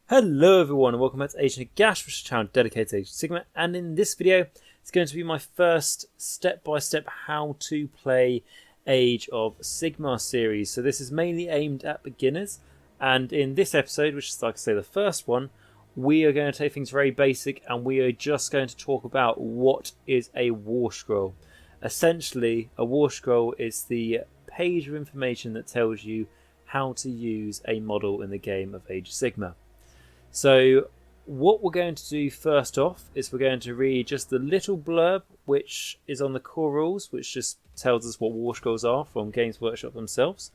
Hello everyone and welcome back to Age of Nagash, which is a channel dedicated to Age of Sigmar, and in this video it's going to be my first step-by-step how to play Age of Sigmar series. So this is mainly aimed at beginners, and in this episode, which is like I say the first one, we are going to take things very basic and we are just going to talk about what is a war scroll. Essentially, a war scroll is the page of information that tells you how to use a model in the game of Age of Sigmar. So what we're going to do first off is we're going to read just the little blurb which is on the core rules, which just tells us what Warscrolls are from Games Workshop themselves.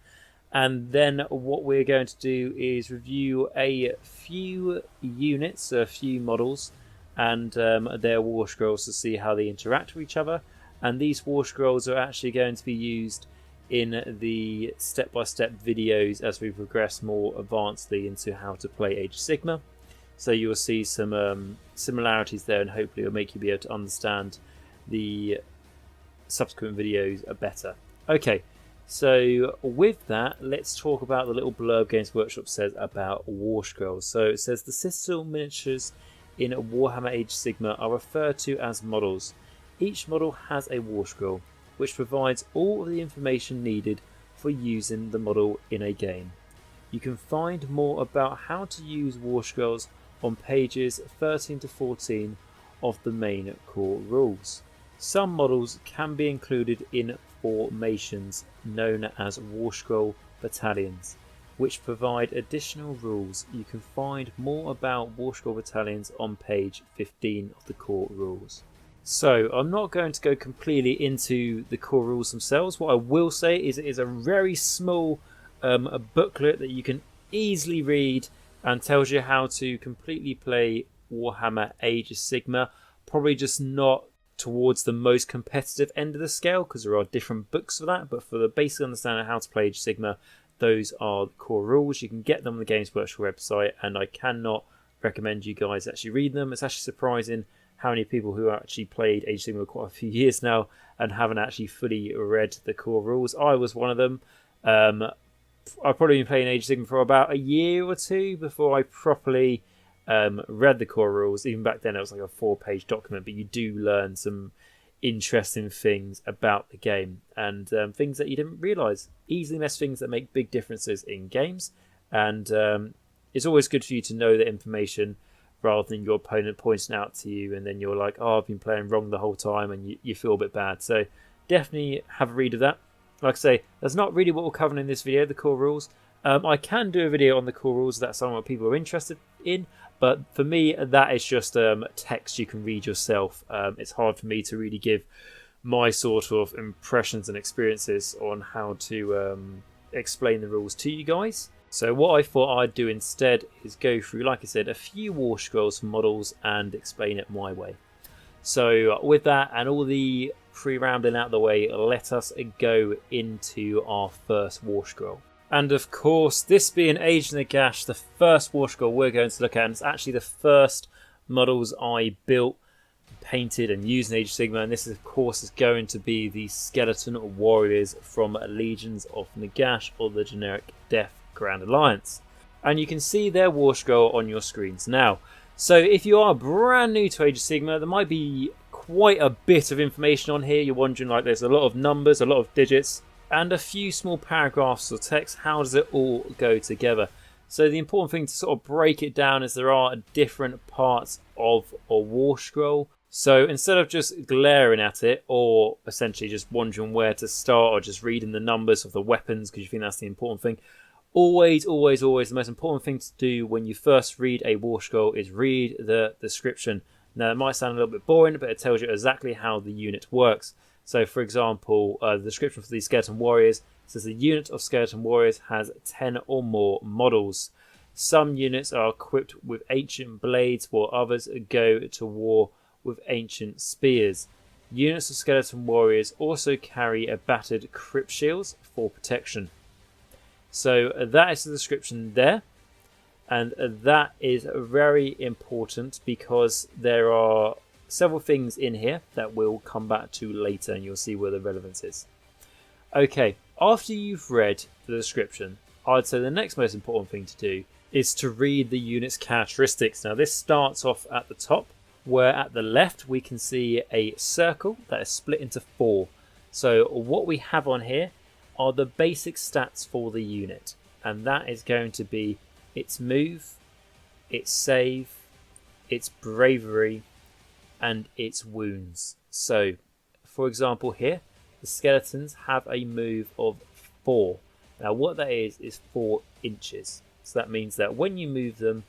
And then what we're going to do is review a few units, a few models, and their Warscrolls to see how they interact with each other. And these Warscrolls are actually going to be used in the step-by-step videos as we progress more advancedly into how to play Age of Sigmar. So you'll see some similarities there, and hopefully it'll make you be able to understand the subsequent videos better. Okay, so with that, let's talk about the little blurb Games Workshop says about Warscrolls. So it says the citadel miniatures in Warhammer Age of Sigmar are referred to as models. Each model has a Warscroll, which provides all of the information needed for using the model in a game. You can find more about how to use Warscrolls on pages 13 to 14 of the main core rules. Some models can be included in formations known as Warscroll battalions, which provide additional rules. You can find more about Warscroll battalions on page 15 of the core rules. So I'm not going to go completely into the core rules themselves. What I will say is it is a very small a booklet that you can easily read and tells you how to completely play Warhammer Age of Sigmar. Probably just not towards the most competitive end of the scale, because there are different books for that, but for the basic understanding of how to play Age of Sigmar, those are the core rules. You can get them on the Games Workshop website, and I cannot recommend you guys actually read them. It's actually surprising how many people who actually played Age of Sigmar quite a few years now and haven't actually fully read the core rules. I was one of them. I've probably been playing Age of Sigmar for about a year or two before I properly read the core rules. Even back then it was like a 4-page document, but you do learn some interesting things about the game and things that you didn't realise. Easily miss things that make big differences in games, and it's always good for you to know the information rather than your opponent pointing out to you and then you're like, oh, I've been playing wrong the whole time, and you feel a bit bad. So definitely have a read of that. Like I say, that's not really what we're covering in this video, the core rules. I can do a video on the core rules if that's something that people are interested in, but for me, that is just text you can read yourself. It's hard for me to really give my sort of impressions and experiences on how to explain the rules to you guys. So what I thought I'd do instead is go through, like I said, a few Warscrolls for models and explain it my way. So with that and all the pre-rambling out of the way, let us go into our first Warscroll. And of course, this being Age of Nagash, the first Warscroll we're going to look at, and it's actually the first models I built, painted and used in Age of Sigmar, and this of course is going to be the Skeleton Warriors from Legions of Nagash, or the generic Death Grand Alliance. And you can see their Warscroll on your screens now. So if you are brand new to Age of Sigmar, there might be quite a bit of information on here. You're wondering, like, there's a lot of numbers, a lot of digits, and a few small paragraphs or text. How does it all go together? So the important thing to sort of break it down is there are different parts of a Warscroll. So instead of just glaring at it or essentially just wondering where to start or just reading the numbers of the weapons because you think that's the important thing, always, the most important thing to do when you first read a Warscroll is read the description. Now, it might sound a little bit boring, but it tells you exactly how the unit works. So, for example, the description for the Skeleton Warriors says the unit of Skeleton Warriors has 10 or more models. Some units are equipped with ancient blades, while others go to war with ancient spears. Units of Skeleton Warriors also carry a battered crypt shields for protection. So that is the description there, and that is very important because there are several things in here that we'll come back to later and you'll see where the relevance is. Okay, after you've read the description, I'd say the next most important thing to do is to read the unit's characteristics. Now this starts off at the top, where at the left we can see a circle that is split into 4. So what we have on here are the basic stats for the unit, and that is going to be its move, its save, its bravery, and its wounds. So for example here, the skeletons have a move of 4. Now what that is 4 inches. So that means that when you move them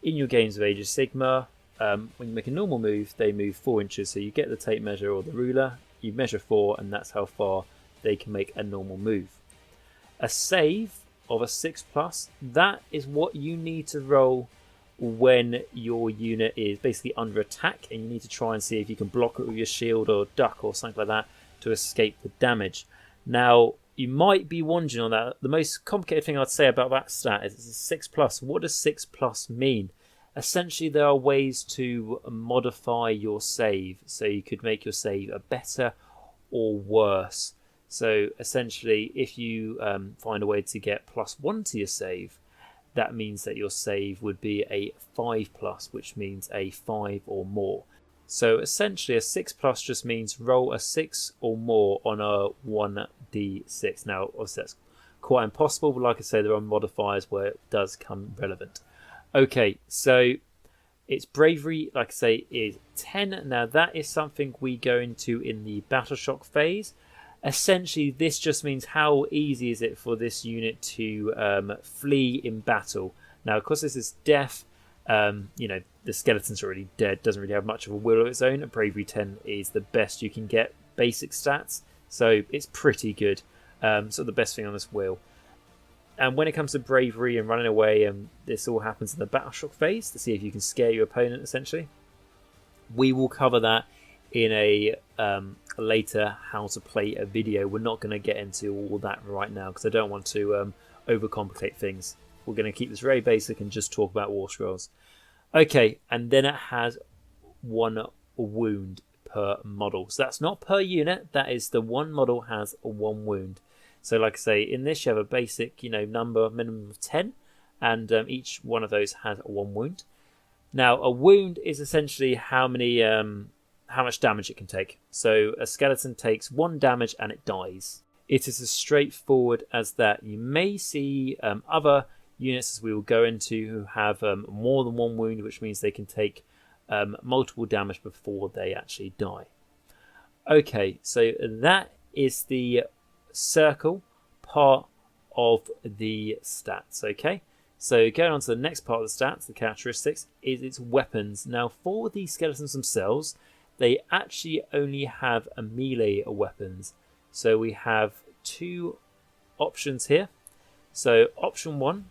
in your games of Age of Sigmar, when you make a normal move, they move 4 inches. So you get the tape measure or the ruler, you measure 4, and that's how far they can make a normal move. A save of a 6+, that is what you need to roll when your unit is basically under attack, and you need to try and see if you can block it with your shield or duck or something like that to escape the damage. Now, you might be wondering on that. The most complicated thing I'd say about that stat is it's a 6+. What does 6+ mean? Essentially, there are ways to modify your save. So you could make your save a better or worse. So essentially, if you find a way to get +1 to your save, that means that your save would be a 5+, which means a 5 or more. So essentially a 6+ just means roll a 6 or more on a 1d6. Now obviously that's quite impossible, but like I say, there are modifiers where it does come relevant. Okay, so its bravery, like I say, is 10. Now that is something we go into in the battle shock phase. Essentially this just means how easy is it for this unit to flee in battle. Now of course this is death. The skeleton's already dead, doesn't really have much of a will of its own. A bravery 10 is the best you can get basic stats, so it's pretty good. So the best thing on this wheel. And when it comes to bravery and running away, this all happens in the battle shock phase to see if you can scare your opponent essentially. We will cover that in a later how to play a video. We're not going to get into all that right now because I don't want to overcomplicate things. We're going to keep this very basic and just talk about Warscrolls. Okay, and then it has 1 wound per model. So that's not per unit, that is the one model has 1 wound. So like I say, in this you have a basic number, minimum of 10, and each one of those has 1 wound. Now a wound is essentially how much damage it can take. So a skeleton takes 1 damage and it dies. It is as straightforward as that. You may see other units, as we will go into, who have more than 1 wound, which means they can take multiple damage before they actually die. Okay, so that is the circle part of the stats. Okay, so going on to the next part of the stats, the characteristics, is its weapons. Now for the skeletons themselves, they actually only have a melee weapons. So we have 2 options here. So option 1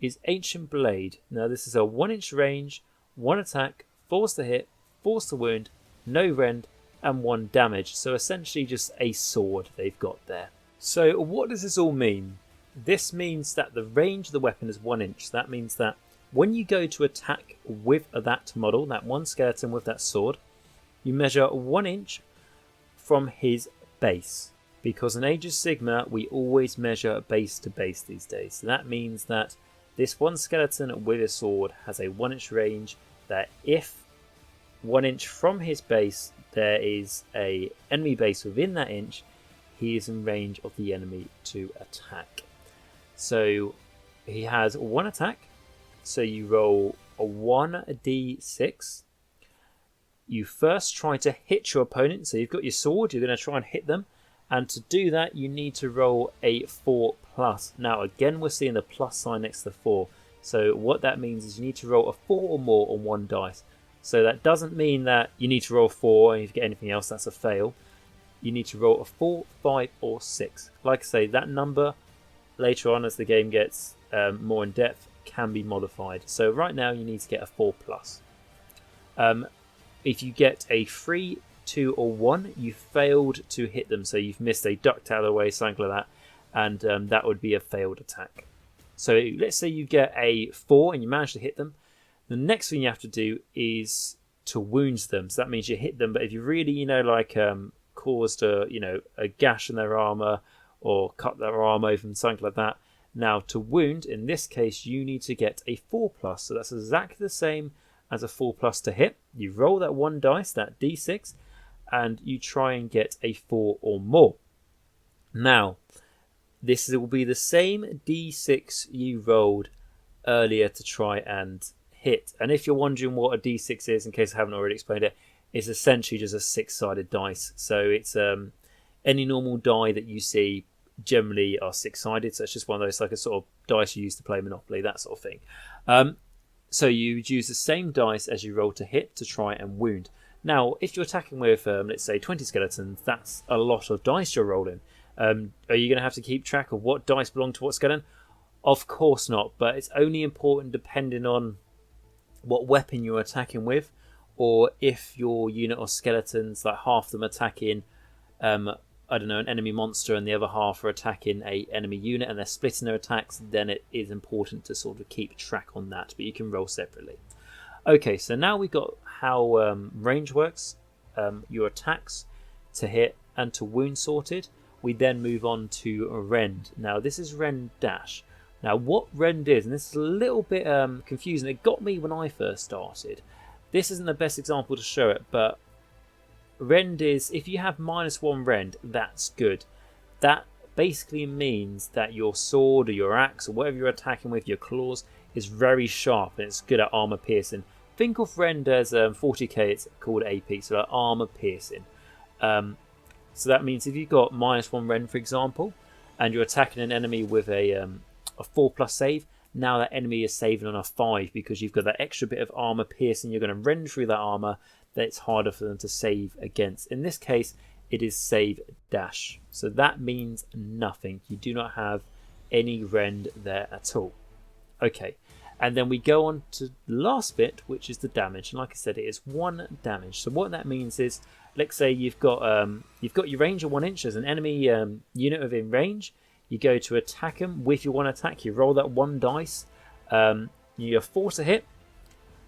is Ancient Blade. Now this is a 1-inch range, 1 attack, force to hit, force to wound, no rend, and 1 damage. So essentially just a sword they've got there. So what does this all mean? This means that the range of the weapon is 1 inch. That means that when you go to attack with that model, that one skeleton with that sword, you measure 1 inch from his base. Because in Age of Sigmar, we always measure base to base these days. So that means that this one skeleton with a sword has a 1-inch range, that if 1 inch from his base there is a enemy base within that inch, he is in range of the enemy to attack. So he has 1 attack, so you roll a 1d6. You first try to hit your opponent, so you've got your sword, you're going to try and hit them, and to do that you need to roll a 4+. Now again we're seeing the plus sign next to the 4, so what that means is you need to roll a 4 or more on 1 dice. So that doesn't mean that you need to roll 4 and if you get anything else that's a fail. You need to roll a 4, 5 or 6. Like I say, that number later on as the game gets more in depth can be modified. So right now you need to get a 4+. If you get a 3, 2 or 1, you failed to hit them, so you've missed, they ducked out of the way, something like that, and that would be a failed attack. So let's say you get a 4 and you manage to hit them. The next thing you have to do is to wound them. So that means you hit them, but if you really caused a gash in their armor or cut their arm open, something like that, Now to wound, in this case, you need to get a 4+. So that's exactly the same as a 4+ to hit. You roll that one dice, that d6, and you try and get a 4 or more. Now, this will be the same d6 you rolled earlier to try and hit. And if you're wondering what a d6 is, in case I haven't already explained it, it's essentially just a 6-sided dice. So it's any normal die that you see generally are 6-sided. So it's just one of those, like a sort of dice you use to play Monopoly, that sort of thing. So you use the same dice as you roll to hit to try and wound. Now, if you're attacking with, let's say, 20 skeletons, that's a lot of dice you're rolling. Are you going to have to keep track of what dice belong to what skeleton? Of course not, but it's only important depending on what weapon you're attacking with, or if your unit of skeletons, like half of them attacking, I don't know, an enemy monster and the other half are attacking a enemy unit and they're splitting their attacks, then it is important to sort of keep track on that, but you can roll separately. Okay, so now we've got how range works, your attacks to hit and to wound sorted. We then move on to rend. Now this is rend dash. Now what rend is, and this is a little bit confusing, it got me when I first started. This isn't the best example to show it, but rend is, if you have -1 rend, that's good. That basically means that your sword or your axe or whatever you're attacking with, your claws, is very sharp and it's good at armor piercing. Think of rend as 40k, it's called AP, so like armor piercing. So that means if you've got -1 rend, for example, and you're attacking an enemy with a 4+ save, now that enemy is saving on a 5 because you've got that extra bit of armor piercing. You're going to rend through that armor that it's harder for them to save against. In this case, it is save dash. So that means nothing. You do not have any rend there at all. Okay, and then we go on to the last bit, which is the damage. And like I said, it is 1 damage. So what that means is, let's say you've got your range of 1 inch. There's an enemy unit within range. You go to attack them with your 1 attack. You roll that 1 dice. You have 4 to hit.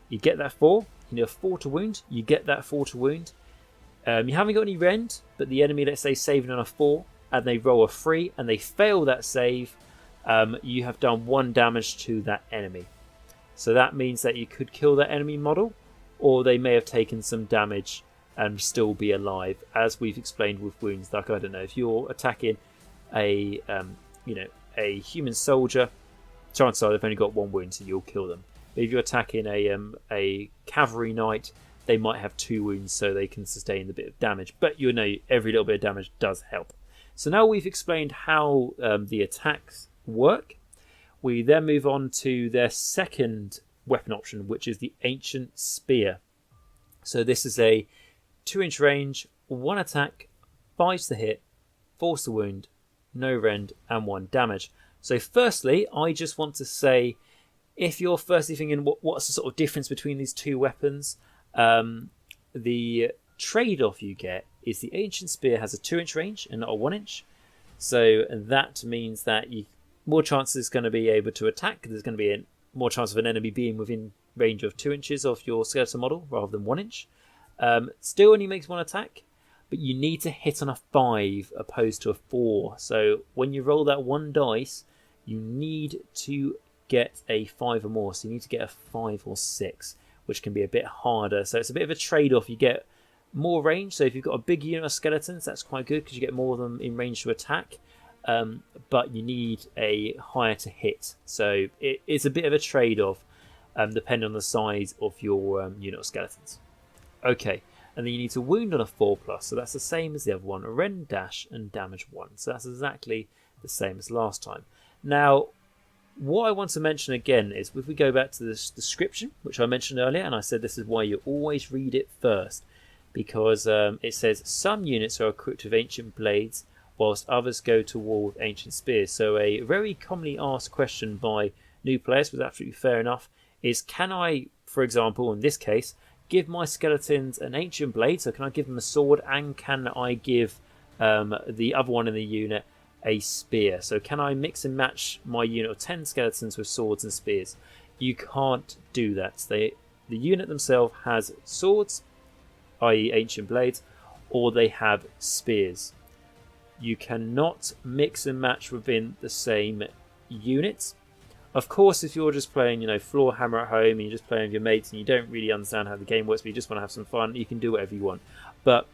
You get that 4. You need a 4 to wound. You get that 4 to wound. You haven't got any rend, but the enemy, let's say, saving on a 4, and they roll a 3, and they fail that save. You have done 1 damage to that enemy. So that means that you could kill that enemy model, or they may have taken some damage and still be alive, as we've explained with wounds. Like, I don't know, if you're attacking a human soldier, chances are they've only got 1 wound, so you'll kill them. But if you're attacking a cavalry knight, they might have 2 wounds, so they can sustain a bit of damage. But you know, every little bit of damage does help. So now we've explained how the attacks work. We then move on to their second weapon option, which is the Ancient Spear. So this is a 2-inch range, 1 attack, 5 to hit, 4 to wound, no rend, and 1 damage. So firstly, I just want to say, if you're firstly thinking what's the sort of difference between these 2 weapons, the trade-off you get is the Ancient Spear has a 2-inch range and not a 1-inch. So that means that you more chances it's going to be able to attack. There's going to be more chance of an enemy being within range of 2 inches of your skeleton model rather than 1 inch. Still only makes 1 attack, but you need to hit on a 5 opposed to a 4. So when you roll that 1 dice, you need to get a 5 or more. So you need to get a 5 or 6, which can be a bit harder. So it's a bit of a trade-off. You get more range. So if you've got a big unit of skeletons, that's quite good because you get more of them in range to attack. But you need a higher to hit. So it's a bit of a trade-off depending on the size of your unit of skeletons. Okay, and then you need to wound on a 4+, so that's the same as the other one, a rend dash and damage 1. So that's exactly the same as last time. Now, what I want to mention again is if we go back to this description, which I mentioned earlier, and I said this is why you always read it first, because it says some units are equipped with ancient blades, whilst others go to war with ancient spears. So a very commonly asked question by new players, was absolutely fair enough, is can I, for example, in this case, give my skeletons an ancient blade? So can I give them a sword, and can I give the other one in the unit a spear? So can I mix and match my unit of 10 skeletons with swords and spears? You can't do that. The unit themselves has swords, i.e. ancient blades, or they have spears. You cannot mix and match within the same unit. Of course, if you're just playing, floor hammer at home and you're just playing with your mates and you don't really understand how the game works, but you just want to have some fun, you can do whatever you want. But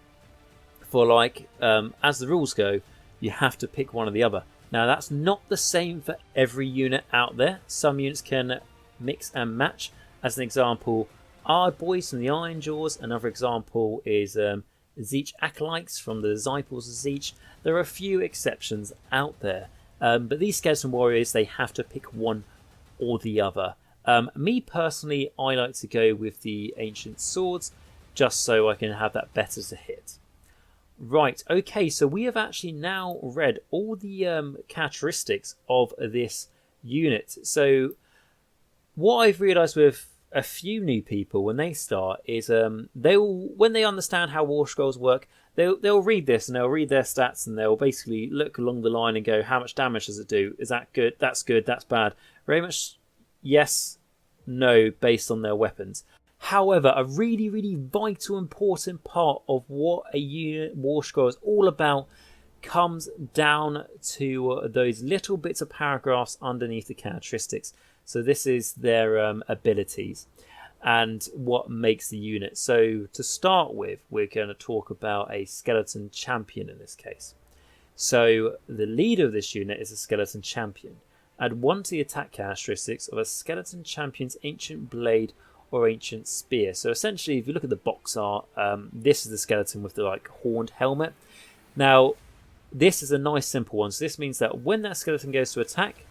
for as the rules go, you have to pick one or the other. Now, that's not the same for every unit out there. Some units can mix and match. As an example, our boys from the Iron Jaws. Another example is Zeech Acolytes from the Disciples of Zeech. There are a few exceptions out there. But these Skeleton Warriors, they have to pick one or the other. Me personally, I like to go with the Ancient Swords, just so I can have that better to hit. Right, okay, so we have actually now read all the characteristics of this unit. So what I've realised with a few new people when they start is when they understand how Warscrolls work, they'll read this and they'll read their stats and they'll basically look along the line and go, how much damage does it do? Is that good? That's good. That's bad. Very much yes, no, based on their weapons. However, a really, really vital, important part of what a unit Warscroll is all about comes down to those little bits of paragraphs underneath the characteristics. So this is their abilities and what makes the unit. So to start with, we're going to talk about a skeleton champion in this case. So the leader of this unit is a skeleton champion. Add 1 to the attack characteristics of a skeleton champion's ancient blade or ancient spear. So essentially, if you look at the box art, this is the skeleton with the horned helmet. Now, this is a nice simple one. So this means that when that skeleton goes to attack,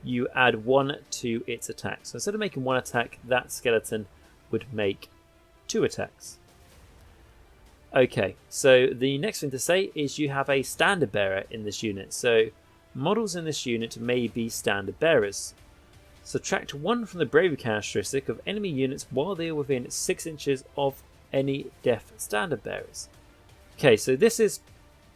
you add 1 to its attack. So instead of making 1 attack, that skeleton would make 2 attacks. Okay, so the next thing to say is you have a standard bearer in this unit. So models in this unit may be standard bearers. Subtract 1 from the bravery characteristic of enemy units while they are within 6 inches of any deaf standard bearers. Okay, so this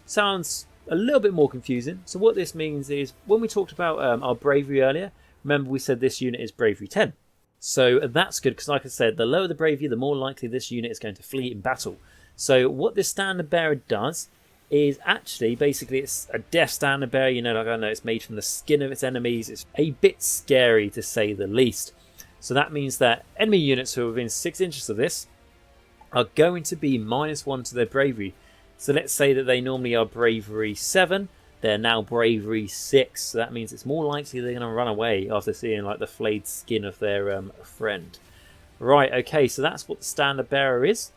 sounds a little bit more confusing. So what this means is when we talked about our bravery earlier, remember we said this unit is bravery 10. So that's good because like I said, the lower the bravery, the more likely this unit is going to flee in battle. So what this standard bearer does is actually basically it's a deaf standard bearer. It's made from the skin of its enemies. It's a bit scary to say the least. So that means that enemy units who are within 6 inches of this are going to be -1 to their bravery. So let's say that they normally are bravery 7, they're now bravery 6. So that means it's more likely they're going to run away after seeing the flayed skin of their friend. Right, okay, so that's what the standard bearer is.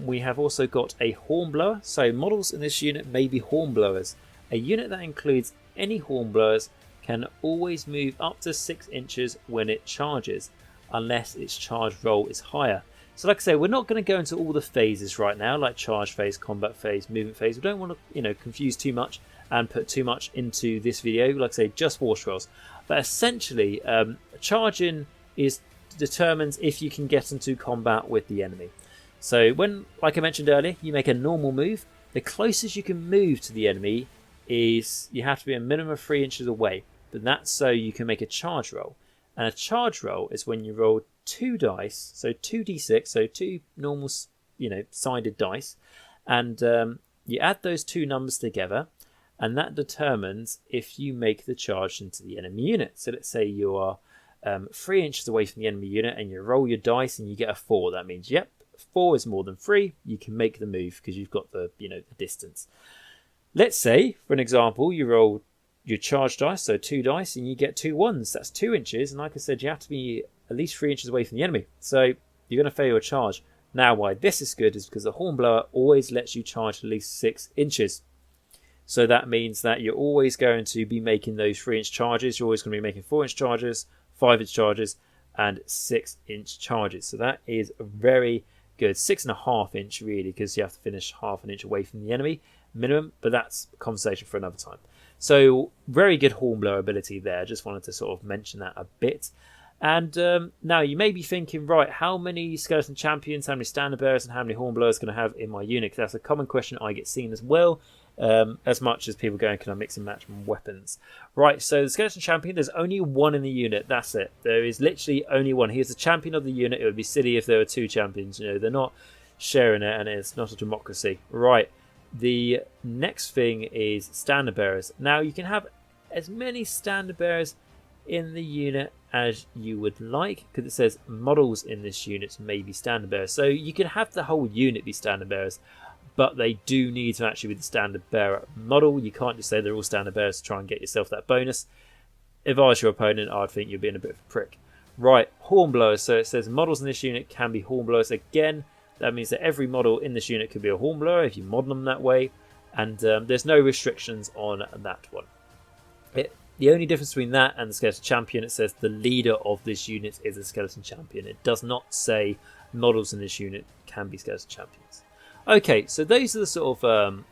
We have also got a hornblower. So models in this unit may be hornblowers. A unit that includes any hornblowers can always move up to 6 inches when it charges, unless its charge roll is higher. So like I say, we're not going to go into all the phases right now, like charge phase, combat phase, movement phase. We don't want to confuse too much and put too much into this video. Like I say, just Warscrolls. But essentially, charging determines if you can get into combat with the enemy. So when, like I mentioned earlier, you make a normal move, the closest you can move to the enemy is you have to be a minimum of 3 inches away. But that's so you can make a charge roll. And a charge roll is when you roll 2 dice, so 2d6, so 2 normal, sided dice, and you add those 2 numbers together, and that determines if you make the charge into the enemy unit. So let's say you are 3 inches away from the enemy unit, and you roll your dice, and you get a 4. That means, yep, 4 is more than 3. You can make the move because you've got the the distance. Let's say, for an example, you roll your charge dice, so 2 dice, and you get 2 ones. That's 2 inches, and like I said, you have to be at least 3 inches away from the enemy. So you're going to fail your charge. Now, why this is good is because the hornblower always lets you charge at least 6 inches. So that means that you're always going to be making those 3-inch charges. You're always going to be making 4-inch charges, 5-inch charges, and 6-inch charges. So that is very good. 6.5 inch really, because you have to finish half an inch away from the enemy minimum. But that's a conversation for another time. So very good hornblower ability there. Just wanted to sort of mention that a bit. And now you may be thinking, right, how many skeleton champions, how many standard bearers, and how many hornblowers can I have in my unit? 'Cause that's a common question I get seen as well, as much as people going, can I mix and match weapons? Right, so the skeleton champion, there's only 1 in the unit. That's it. There is literally only 1. He is the champion of the unit. It would be silly if there were 2 champions. They're not sharing it, and it's not a democracy. Right. The next thing is standard bearers. Now you can have as many standard bearers in the unit as you would like, because it says models in this unit may be standard bearers. So you can have the whole unit be standard bearers, but they do need to actually be the standard bearer model. You can't just say they're all standard bearers to try and get yourself that bonus. If I was your opponent, I'd think you're being a bit of a prick. Right, hornblowers. So it says models in this unit can be hornblowers. Again, that means that every model in this unit could be a hornblower if you model them that way, and there's no restrictions on that one. The only difference between that and the skeleton champion, it says the leader of this unit is a skeleton champion. It does not say models in this unit can be skeleton champions. Okay, so those are the sort of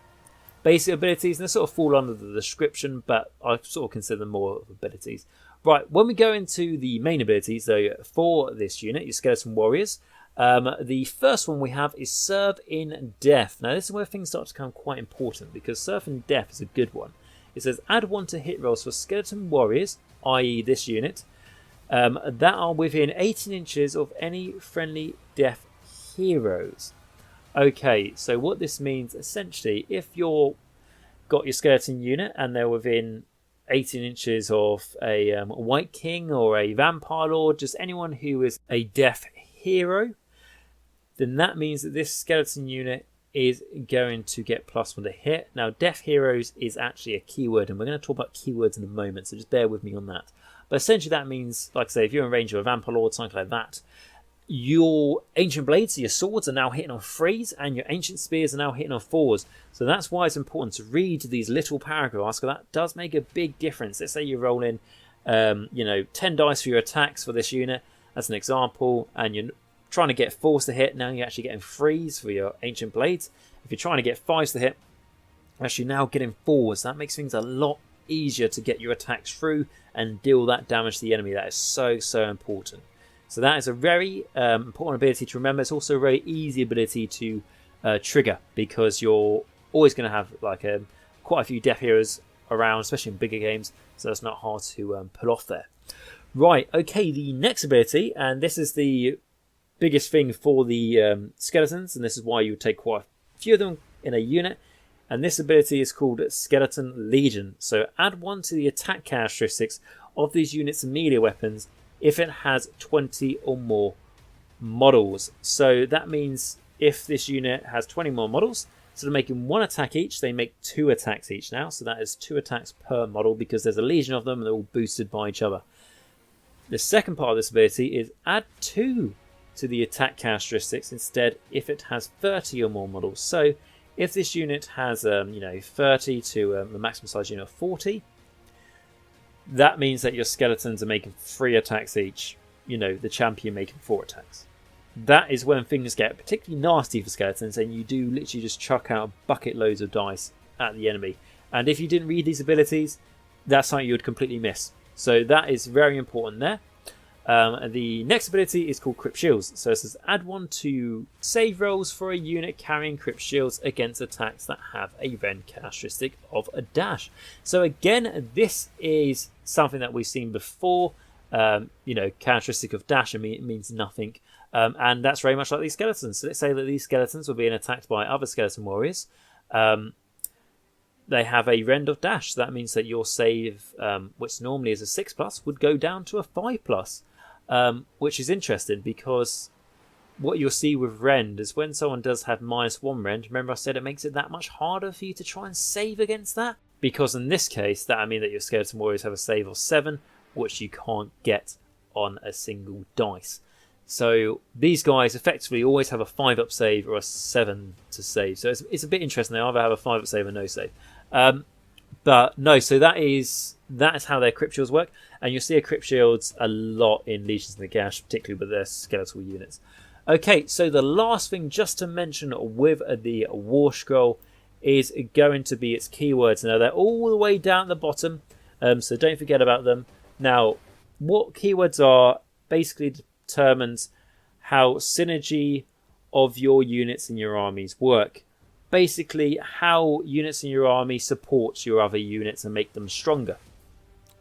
basic abilities, and they sort of fall under the description, but I sort of consider them more of abilities. Right, when we go into the main abilities, though, for this unit, your skeleton warriors, the first one we have is Serve in Death. Now, this is where things start to become quite important, because Serve in Death is a good one. It says add 1 to hit rolls for skeleton warriors, i.e. this unit, that are within 18 inches of any friendly death heroes. Okay, so what this means, essentially, if you're got your skeleton unit and they're within 18 inches of a White King or a Vampire Lord, just anyone who is a death hero, then that means that this skeleton unit is going to get +1 to hit. Now, death heroes is actually a keyword, and we're going to talk about keywords in a moment, so just bear with me on that. But essentially that means, like I say, if you're in range of a Vampire Lord, something like that, your ancient blades, your swords, are now hitting on 3s, and your ancient spears are now hitting on 4s. So that's why it's important to read these little paragraphs, because that does make a big difference. Let's say you're rolling 10 dice for your attacks for this unit, as an example, and you're trying to get 4s to hit. Now you're actually getting 3s for your ancient blades. If you're trying to get 5s to hit, you're actually now getting 4s. That makes things a lot easier to get your attacks through and deal that damage to the enemy. That is so important. So that is a very important ability to remember. It's also a very easy ability to trigger, because you're always going to have quite a few death heroes around, especially in bigger games, so it's not hard to pull off there. Right, okay, the next ability, and this is the biggest thing for the skeletons, and this is why you would take quite a few of them in a unit, and this ability is called Skeleton Legion. So add 1 to the attack characteristics of these units' melee weapons if it has 20 or more models. So that means if this unit has 20 more models, instead of making 1 attack each, they make 2 attacks each now. So that is 2 attacks per model, because there's a legion of them and they're all boosted by each other. The second part of this ability is add 2 to the attack characteristics instead if it has 30 or more models. So if this unit has 30 to the maximum size unit of 40, that means that your skeletons are making 3 attacks each, the champion making 4 attacks. That is when things get particularly nasty for skeletons, and you do literally just chuck out bucket loads of dice at the enemy. And if you didn't read these abilities, that's something you would completely miss. So that is very important there. The next ability is called Crypt Shields. So it says add 1 to save rolls for a unit carrying Crypt Shields against attacks that have a rend characteristic of a dash. So again, this is something that we've seen before. Characteristic of dash, it means nothing. And that's very much like these skeletons. So let's say that these skeletons were being attacked by other skeleton warriors. They have a rend of dash. So that means that your save, which normally is a 6+, would go down to a 5+. Which is interesting, because what you'll see with rend is when someone does have -1 rend, remember I said it makes it that much harder for you to try and save against that? Because in this case, that would mean that your skeleton warriors have a save of 7, which you can't get on a single dice. So these guys effectively always have a 5-up save or a 7 to save. So it's a bit interesting. They either have a 5-up save or no save. But no, so that is how their Crypt Shields work. And you'll see a Crypt Shields a lot in Legions of Nagash, particularly with their skeletal units. Okay, so the last thing just to mention with the War Scroll is going to be its keywords. Now, they're all the way down at the bottom, so don't forget about them. Now, what keywords are basically determines how synergy of your units in your armies work. Basically, how units in your army support your other units and make them stronger.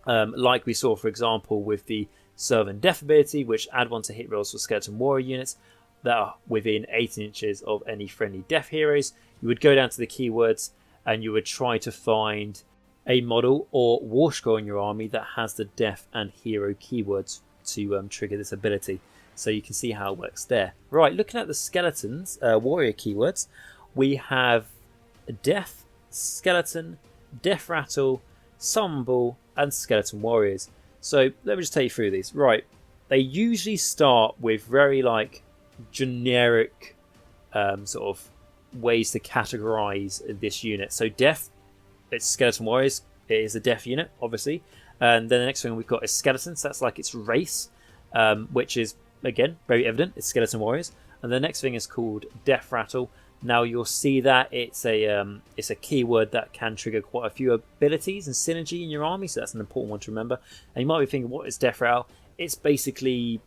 Like we saw, for example, with the Serve in Death ability, which add 1 to hit rolls for skeleton warrior units that are within 18 inches of any friendly death heroes. You would go down to the keywords and you would try to find a model or Warscroll in your army that has the Death and Hero keywords to trigger this ability. So you can see how it works there. Right, looking at the skeletons, warrior keywords, we have Death, Skeleton, Death Rattle, Summonable, and Skeleton Warriors. So let me just take you through these. Right, they usually start with very like generic sort of ways to categorize this unit. So Death, it's Skeleton Warriors. It is a Death unit, obviously. And then the next thing we've got is Skeletons. That's like its race, which is, again, very evident. It's Skeleton Warriors. And the next thing is called Death Rattle. Now you'll see that it's a keyword that can trigger quite a few abilities and synergy in your army. So that's an important one to remember. And you might be thinking, what is Death Rattle? It's basically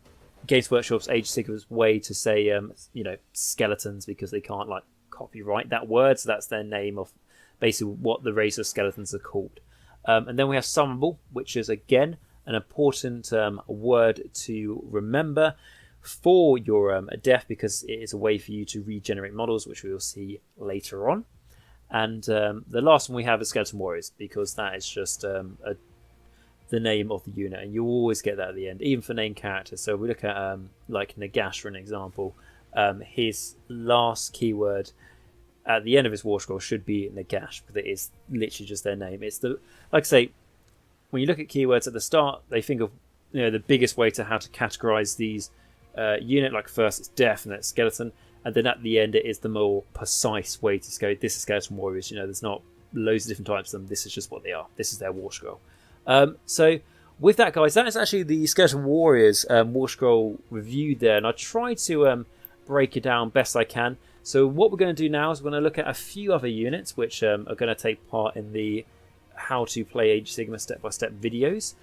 Games Workshop's Age of Sigmar's way to say, skeletons, because they can't like copyright that word. So that's their name of basically what the race of skeletons are called. And then we have Summonable, which is again an important word to remember for your Death, because it is a way for you to regenerate models, which we will see later on. And the last one we have is Skeleton Warriors, because that is just the name of the unit, and you always get that at the end, even for named characters. So we look at like Nagash for an example. His last keyword at the end of his Warscroll should be Nagash, because it is literally just their name. It's the, like I say, when you look at keywords at the start, they think of the biggest way to how to categorize these unit. Like first it's Death and then it's Skeleton, and then at the end it is the more precise way to go. This is Skeleton Warriors. There's not loads of different types of them. This is just what they are. This is their Warscroll. So with that, guys, that is actually the Skeleton Warriors Warscroll reviewed there, and I tried to break it down best I can. So what we're going to do now is we're going to look at a few other units which are going to take part in the how to play Age of Sigmar step-by-step videos.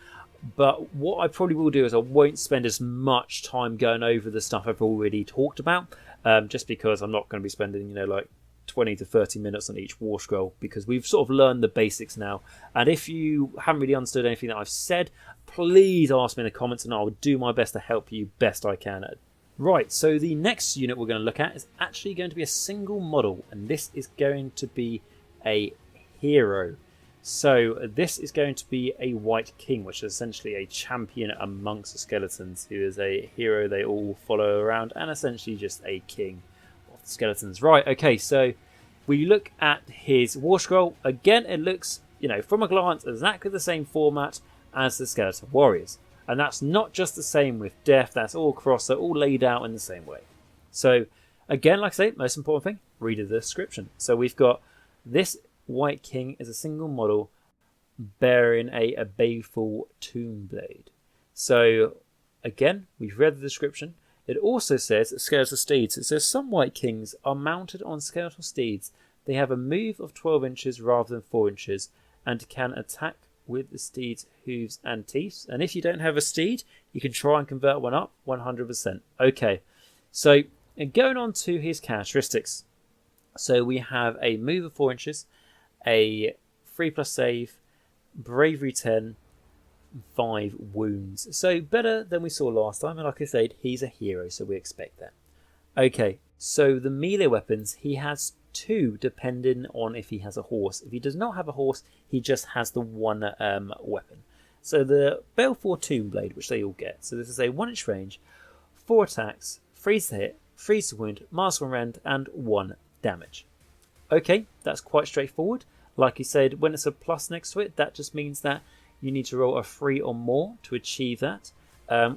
But what I probably will do is I won't spend as much time going over the stuff I've already talked about, just because I'm not going to be spending, like 20 to 30 minutes on each Warscroll, because we've sort of learned the basics now. And if you haven't really understood anything that I've said, please ask me in the comments and I'll do my best to help you best I can. Right, so the next unit we're going to look at is actually going to be a single model, and this is going to be a hero. So this is going to be a White King, which is essentially a champion amongst the skeletons, who is a hero they all follow around, and essentially just a king of the skeletons. Right, okay, so we look at his Warscroll. Again, it looks, from a glance, exactly the same format as the Skeleton Warriors. And that's not just the same with Death, that's all crossed, so all laid out in the same way. So, again, like I say, most important thing, read the description. So we've got this White King is a single model bearing a baleful tomb blade. So, again, we've read the description. It also says skeletal steeds. It says some White Kings are mounted on skeletal steeds. They have a move of 12 inches rather than 4 inches and can attack with the steed's hooves and teeth. And if you don't have a steed, you can try and convert one up 100%. Okay, so going on to his characteristics. So we have a move of 4 inches, a 3+ save, bravery 10, 5 wounds. So better than we saw last time, and like I said, he's a hero, so we expect that. Okay, so the melee weapons, he has 2 depending on if he has a horse. If he does not have a horse, he just has the 1 weapon. So the Baleful Tomb Blade, which they all get. So this is a 1-inch range, 4 attacks, 3 to hit, 3 to wound, -1 rend, and 1 damage. Okay, that's quite straightforward. Like you said, when it's a plus next to it, that just means that you need to roll a 3 or more to achieve that.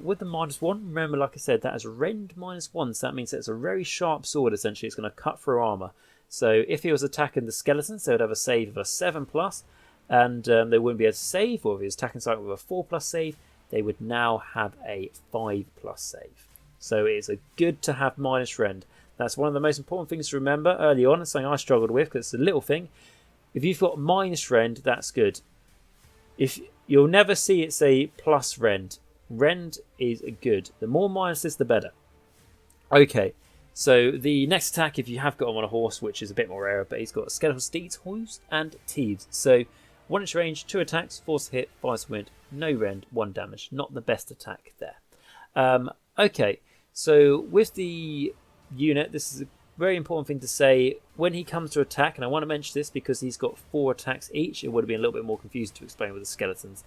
With the -1, remember, like I said, that is rend -1, so that means that it's a very sharp sword, essentially. It's going to cut through armour. So if he was attacking the skeletons, they would have a save of a 7+, and they wouldn't be able to save, or if he was attacking something with a 4+ save, they would now have a 5+ save. So it is a good to have -rend. That's one of the most important things to remember early on. It's something I struggled with because it's a little thing. If you've got -rend, that's good. If you'll never see it say plus rend. Rend is good. The more minuses, the better. Okay, so the next attack, if you have got him on a horse, which is a bit more rare, but he's got skeletal steeds, hooves, and teeth. So 1-inch range, 2 attacks, 4 to hit, 5 to wound, no rend, 1 damage. Not the best attack there. Okay, so with the unit, this is very important thing to say, when he comes to attack, and I want to mention this because he's got 4 attacks each, it would have been a little bit more confusing to explain with the skeletons.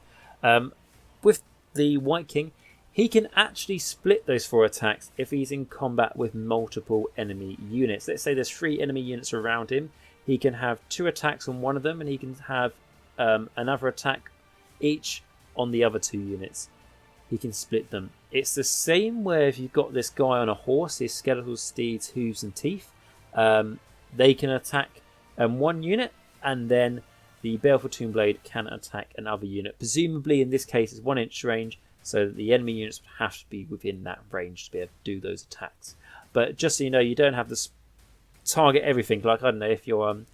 With the White King, he can actually split those 4 attacks if he's in combat with multiple enemy units. Let's say there's 3 enemy units around him. He can have 2 attacks on one of them, and he can have another attack each on the other 2 units. He can split them. It's the same where if you've got this guy on a horse, his skeletal steeds, hooves and teeth, they can attack one unit, and then the Baleful Toonblade can attack another unit. Presumably in this case it's 1 inch range, so that the enemy units have to be within that range to be able to do those attacks. But just so you know, you don't have to target everything. Like, I don't know,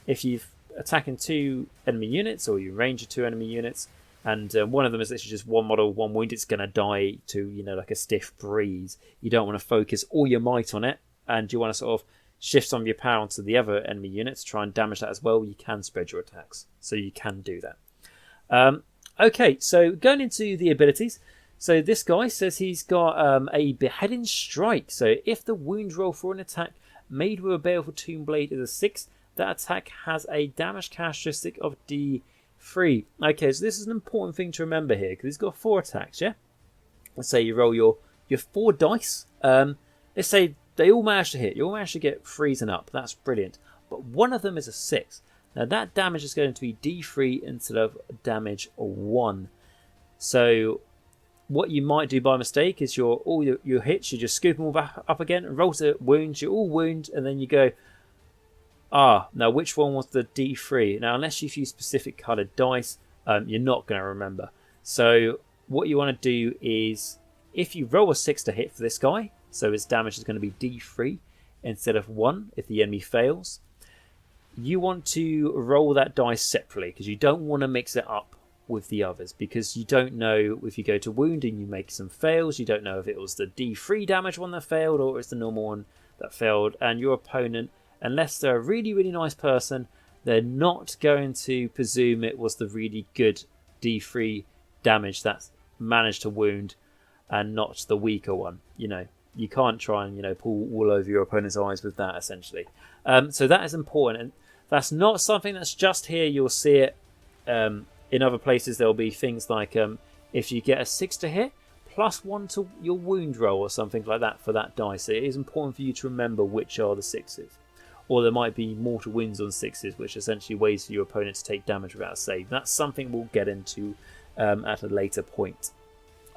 if you've attacking 2 enemy units, or you range 2 enemy units, and one of them is literally just 1 model, 1 wound, it's going to die to, like a stiff breeze. You don't want to focus all your might on it, and you want to sort of shift some of your power onto the other enemy units to try and damage that as well. You can spread your attacks, so you can do that. Okay, so going into the abilities. So this guy says he's got a Beheading Strike. So if the wound roll for an attack made with a Baleful Toonblade is a 6, that attack has a damage characteristic of D3. Okay, so this is an important thing to remember here, because he's got 4 attacks, yeah? Let's say you roll your 4 dice. Let's say they all manage to hit. You all manage to get 3s and up. That's brilliant. But one of them is a 6. Now that damage is going to be D3 instead of damage 1. So what you might do by mistake is all your hits, you just scoop them all back up again, and roll to wounds, you all wound, and then you go, now which one was the D3? Now unless you've used specific coloured dice, you're not going to remember. So what you want to do is, if you roll a 6 to hit for this guy, so his damage is going to be D3 instead of 1 if the enemy fails, you want to roll that dice separately, because you don't want to mix it up with the others, because you don't know if you go to wound and you make some fails, you don't know if it was the D3 damage one that failed or it's the normal one that failed, and your opponent, unless they're a really, really nice person, they're not going to presume it was the really good D3 damage that managed to wound and not the weaker one. You can't try and pull all over your opponent's eyes with that, essentially. So that is important, and that's not something that's just here. You'll see it in other places. There'll be things like if you get a 6 to hit, +1 to your wound roll or something like that for that dice. It is important for you to remember which are the 6s. Or there might be mortal wounds on 6s, which essentially ways for your opponent to take damage without a save. That's something we'll get into at a later point.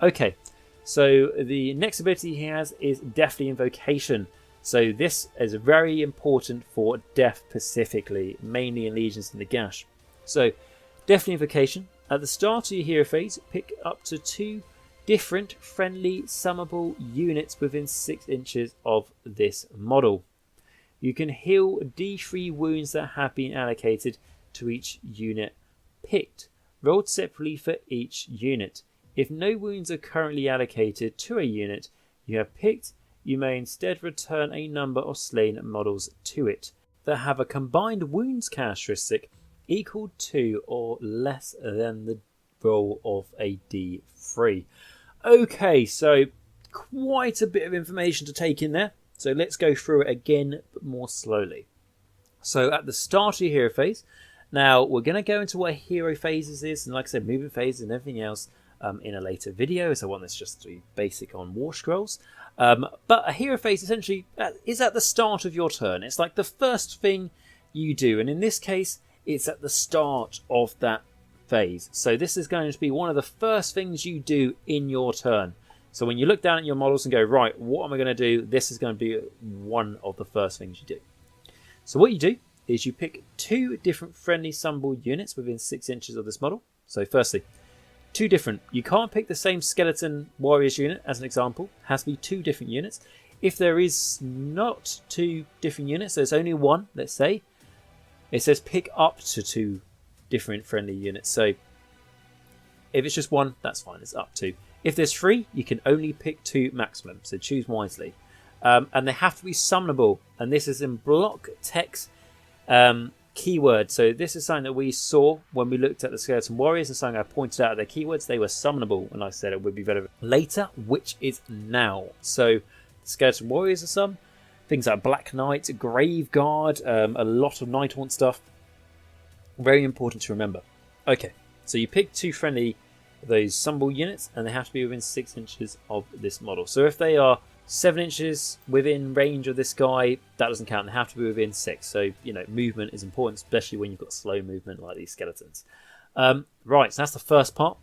Okay, so the next ability he has is Deathly Invocation. So this is very important for death specifically, mainly in Legions and Nagash. So Deathly Invocation, at the start of your hero phase, pick up to 2 different friendly summonable units within 6 inches of this model. You can heal D3 wounds that have been allocated to each unit picked, rolled separately for each unit. If no wounds are currently allocated to a unit you have picked, you may instead return a number of slain models to it that have a combined wounds characteristic equal to or less than the roll of a D3. Okay, so quite a bit of information to take in there. So let's go through it again, but more slowly. So at the start of your hero phase, now we're going to go into what hero phases is, and like I said, movement phases and everything else in a later video. So one that's just basic on Warscrolls. But a hero phase essentially is at the start of your turn. It's like the first thing you do, and in this case, it's at the start of that phase. So this is going to be one of the first things you do in your turn. So when you look down at your models and go, right, what am I going to do? This is going to be one of the first things you do. So what you do is you pick 2 different friendly summonable units within 6 inches of this model. So firstly, 2 different. You can't pick the same skeleton warriors unit as an example. It has to be 2 different units. If there is not 2 different units, there's only 1, let's say, it says pick up to 2 different friendly units. So if it's just 1, that's fine, it's up to. If there's 3, you can only pick 2 maximum, so choose wisely. And they have to be summonable, and this is in block text keyword. So this is something that we saw when we looked at the Skeleton Warriors, and something I pointed out at their keywords. They were summonable, and I said it would be relevant later, which is now. So the Skeleton Warriors are some, things like Black Knight, Grave Guard, a lot of Nighthaunt stuff. Very important to remember. Okay, so you pick 2 friendly those Summable units, and they have to be within 6 inches of this model. So if they are 7 inches within range of this guy, that doesn't count. They have to be within 6. So, movement is important, especially when you've got slow movement like these skeletons. Right, so that's the first part.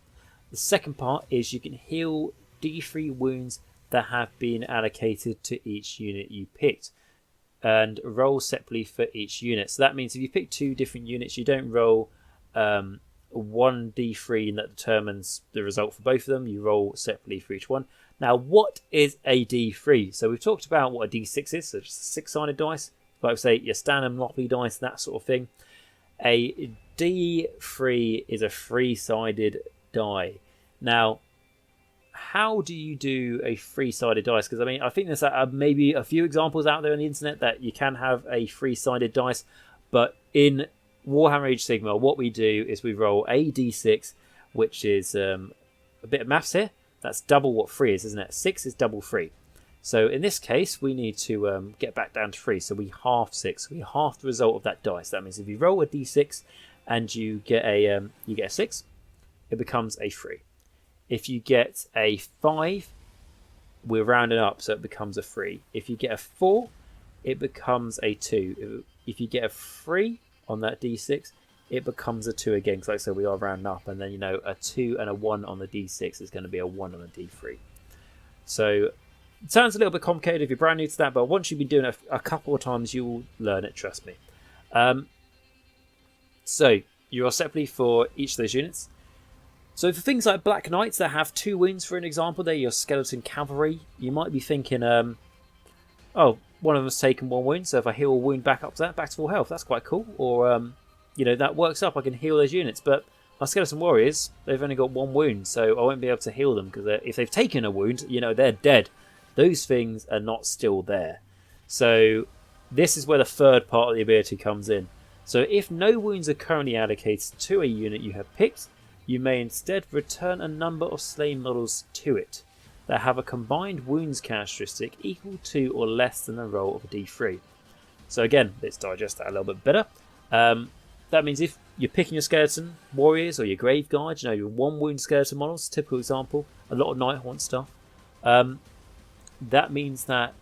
The second part is you can heal D3 wounds that have been allocated to each unit you picked, and roll separately for each unit. So that means if you pick 2 different units, you don't roll 1 D3 that determines the result for both of them. You roll separately for each one. Now, what is a D3? So we've talked about what a D6 is, so just a 6-sided dice. Like say your standard Monopoly dice, that sort of thing. A D3 is a 3-sided die. Now, how do you do a 3-sided dice? Because I think there's maybe a few examples out there on the internet that you can have a 3-sided dice, but in Warhammer Age of Sigmar, what we do is we roll a D6, which is a bit of maths here. That's double what 3 is, isn't it? 6 is double 3. So in this case, we need to get back down to 3. So we half 6. We half the result of that dice. That means if you roll a D6 and you get a 6, it becomes a 3. If you get a 5, we're rounding up, so it becomes a 3. If you get a 4, it becomes a 2. If you get a 3 on that D6, it becomes a 2 again, because like I said, we are rounding up, and then a 2 and a 1 on the D6 is going to be a 1 on the D3. So it sounds a little bit complicated if you're brand new to that, but once you've been doing it a couple of times, you'll learn it, trust me. So you roll separately for each of those units. So for things like Black Knights that have 2 wounds, for an example, they're your skeleton cavalry, you might be thinking, oh, one of them's taken 1 wound, so if I heal a wound back up to that, back to full health, that's quite cool. Or, that works up, I can heal those units. But my skeleton warriors, they've only got 1 wound, so I won't be able to heal them, because if they've taken a wound, they're dead. Those things are not still there. So this is where the third part of the ability comes in. So if no wounds are currently allocated to a unit you have picked, you may instead return a number of slain models to it that have a combined wounds characteristic equal to or less than the roll of a D3. So again, let's digest that a little bit better. That means if you're picking your skeleton warriors or your grave guards, your 1 wound skeleton models, typical example, a lot of Nighthaunt stuff, that means that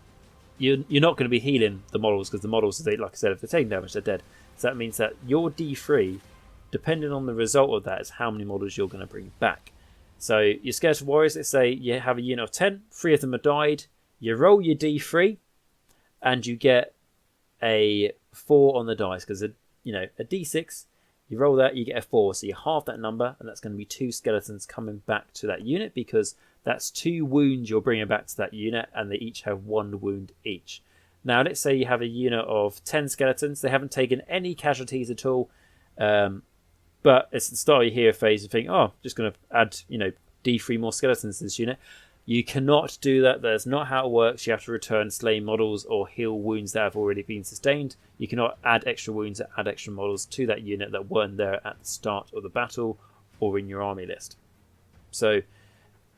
you're not going to be healing the models, because the models, like I said, if they're taking damage, they're dead. So that means that your D3, depending on the result of that, is how many models you're going to bring back. So your skeleton warriors, let's say you have a unit of 10, 3 of them have died, you roll your D3, and you get a 4 on the dice, because a D6, you roll that, you get a 4, so you halve that number, and that's going to be 2 skeletons coming back to that unit, because that's 2 wounds you're bringing back to that unit, and they each have 1 wound each. Now, let's say you have a unit of 10 skeletons, they haven't taken any casualties at all, but it's the start of your hero phase, you think, oh, just going to add, D3 more skeletons to this unit. You cannot do that. That's not how it works. You have to return slain models or heal wounds that have already been sustained. You cannot add extra wounds or add extra models to that unit that weren't there at the start of the battle or in your army list. So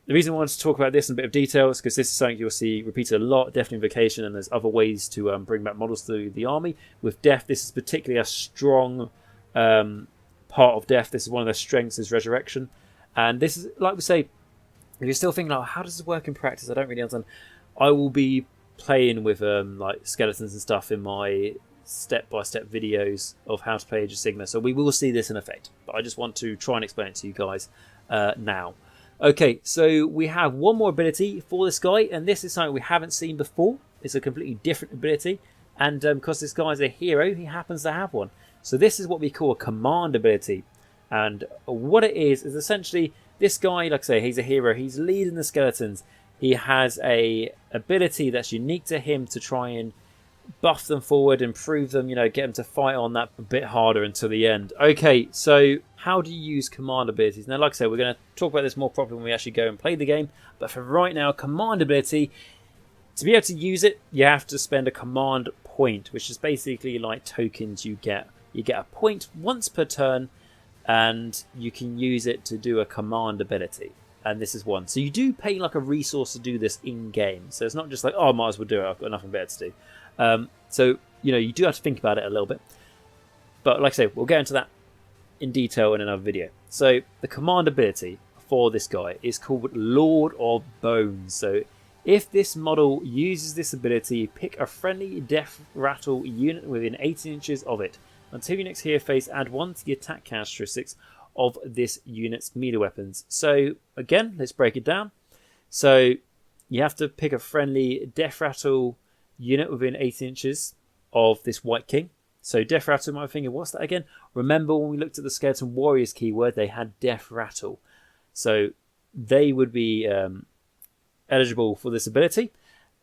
the reason I wanted to talk about this in a bit of detail is because this is something you'll see repeated a lot, Death Invocation, and there's other ways to bring back models to the army. With Death, this is particularly a strong part of Death. This is one of their strengths, is Resurrection. And this is, like we say, if you're still thinking, how does this work in practice? I don't really understand. I will be playing with like skeletons and stuff in my step-by-step videos of how to play Age of Sigmar, so we will see this in effect. But I just want to try and explain it to you guys now. Okay, so we have one more ability for this guy, and this is something we haven't seen before. It's a completely different ability, and because this guy is a hero, he happens to have one. So this is what we call a command ability, and what it is essentially this guy, like I say, he's a hero. He's leading the skeletons. He has a ability that's unique to him to try and buff them forward, improve them, get them to fight on that a bit harder until the end. Okay, so how do you use command abilities? Now, like I said, we're going to talk about this more properly when we actually go and play the game. But for right now, command ability, to be able to use it, you have to spend a command point, which is basically like tokens you get. You get a point once per turn, and you can use it to do a command ability. and this is 1. So you do pay like a resource to do this in game. So it's not just like, oh, I might as well do it. I've got nothing better to do. So you do have to think about it a little bit. But like I say, we'll get into that in detail in another video. So the command ability for this guy is called Lord of Bones. So if this model uses this ability, pick a friendly death rattle unit within 18 inches of it. Until your next hero phase, add 1 to the attack characteristics of this unit's melee weapons. So again, let's break it down. So you have to pick a friendly death rattle unit within 18 inches of this White King. So death rattle, my thinking, what's that again? Remember when we looked at the Skeleton Warriors keyword, they had death rattle. So they would be eligible for this ability.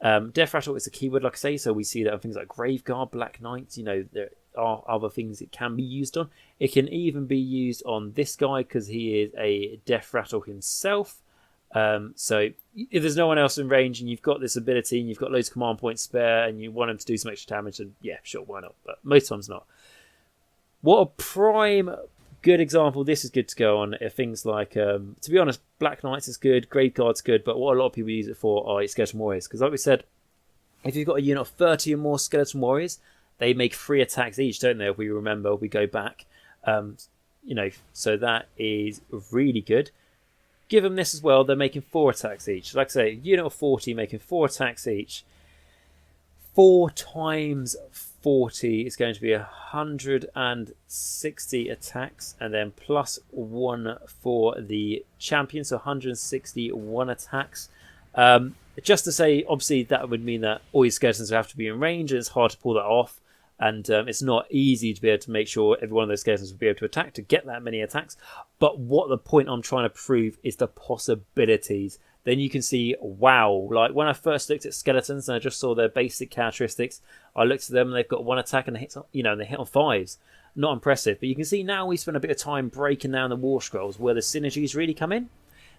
Death rattle is a keyword, like I say, so we see that on things like Graveguard, Black Knights. There are other things it can be used on. It can even be used on this guy because he is a death rattle himself. So if there's no one else in range and you've got this ability and you've got loads of command points spare and you want him to do some extra damage, then yeah, sure, why not? But most times not. What a prime good example this is good to go on are things like, to be honest, Black Knights is good, Graveguard's good, but what a lot of people use it for are Skeleton Warriors. Because like we said, if you've got a unit of 30 or more Skeleton Warriors, they make 3 attacks each, don't they? If we remember, we go back. So that is really good. Give them this as well, they're making 4 attacks each. Like I say, unit of 40 making 4 attacks each. 4 times 40 is going to be 160 attacks, and then plus 1 for the champion, so 161 attacks. Just to say, obviously, that would mean that all your skeletons have to be in range, and it's hard to pull that off. And it's not easy to be able to make sure every one of those skeletons will be able to attack to get that many attacks. But what the point I'm trying to prove is the possibilities. Then you can see, wow, like when I first looked at skeletons and I just saw their basic characteristics, I looked at them and they've got 1 attack and they hit, and they hit on 5s. Not impressive. But you can see now we spent a bit of time breaking down the Warscrolls where the synergies really come in.